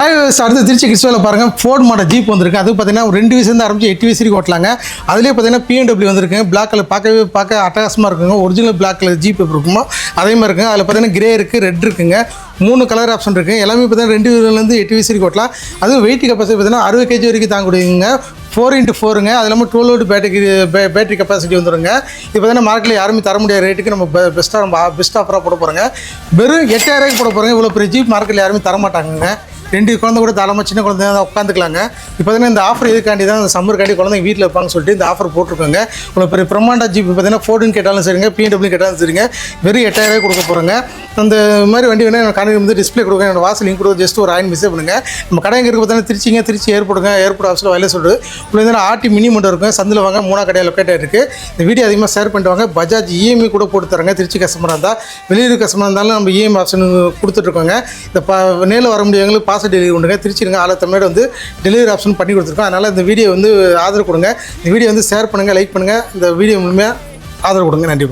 அடுத்து திருச்சி கிறிஸ்துவில் பாருங்கள் ஃபோர்ட் மாடல் ஜீப் வந்திருக்கு. அது பார்த்தீங்கன்னா 2 வயசுலேருந்து ஆரம்பிச்சு 8 வயசு வரைக்கும் ஓட்டலாங்க. அதுலேயே பார்த்தீங்கன்னா BMW வந்திருக்குங்க. பிளாக் கலர் பார்க்க அட்டகாசமாக இருக்குங்க. ஒரிஜினல் பிளாக் கலர் ஜீப் எப்படி இருக்குமோ அதே மாதிரி இருக்குங்க. அதில் பார்த்தீங்கன்னா கிரே இருக்குது, ரெட் இருக்குங்க. 3 கலர் ஆப்ஷன் இருக்குது. எல்லாமே பார்த்தீங்கன்னா 2 வயசுலேருந்து 8 வயசு வரைக்கும் ஓட்டலாம். அதுவும் வெயிட் கெப்பாசிட்டி பார்த்தீங்கன்னா 60 kg வரைக்கும் தாங்கக்கூடியங்க. 4x4ங்க. அது இல்லாமல் 12 வோல்ட் பேட்டரி கெப்பாசிட்டி வந்துடுங்க. இப்போ பார்த்தீங்கன்னா மார்க்கெட்டில் யாருமே தர முடியாத ரேட்டுக்கு நம்ம பெஸ்ட் ஆஃபராக போட போகிறோங்க. வெறும் 8000 போட போகிறோங்க. இவ்வளோ பெரிய ஜீப் மார்க்கெட்டில் யாருமே தர மாட்டாங்க. 2 குழந்தை கூட தாராளமாக சின்ன குழந்தைங்க தான் உட்காந்துக்கலாங்க. இப்போ பார்த்தீங்கன்னா இந்த ஆஃபர் எதுக்காண்டி தான் இந்த சம்மருக்காண்டி குழந்தைங்க வீட்டில் இருப்பாங்கன்னு சொல்லிட்டு இந்த ஆஃபர் போட்டிருக்கோங்க. இவ்வளோ பெரிய பிரம்மாண்டா ஜீப் பார்த்தீங்கன்னா ஃபோர்டுன்னு கேட்டாலும் சரிங்க, BMW கேட்டாலும் சரிங்க, வெறும் 8000 கொடுக்க போகிறோங்க. அந்த மாதிரி வண்டி வேணால் என்னோட கடையில் வந்து டிஸ்பிளே கொடுங்க. என்னோட வாசல் லிங்க் கொடுத்து ஜஸ்ட் ஒரு ஆயின் மிஸ்ஸே பண்ணுங்கள். நம்ம கடை எங்கே இருக்குது பார்த்தீங்கன்னா திருச்சி ஏர்போர்ட் ஆஃபீஸில் வயலில் சொல்லிட்டு உங்களுக்கு வந்து ஆர்டி மினி மட்டும் இருக்கும். சந்தில் வாங்க 3 கடையில் லொக்கேட் ஆகிருக்கு. இந்த வீடியோ அதிகமாக ஷேர் பண்ணிட்டு வாங்க. பஜாஜ் EMI கூட போட்டு தராங்க. திருச்சி கஸ்டமராக இருந்தால், வெளியூர் கஸ்டமராக இருந்தாலும் நம்ம EMI ஆப்ஷன் கொடுத்துட்ருக்கோங்க. இந்த நேரில் வர முடியவங்களுக்கு பாஸ் டெலிவரி உண்டுங்க. திருச்சி தமிழ்நாடு வந்து டெலிவரி ஆப்ஷன் பண்ணி கொடுத்துருக்கோம். அதனால் இந்த வீடியோ வந்து ஆதரவு கொடுங்க. இந்த வீடியோ வந்து ஷேர் பண்ணுங்கள், லைக் பண்ணுங்கள். இந்த வீடியோ மூலமாக ஆதரவு கொடுங்க. நன்றி.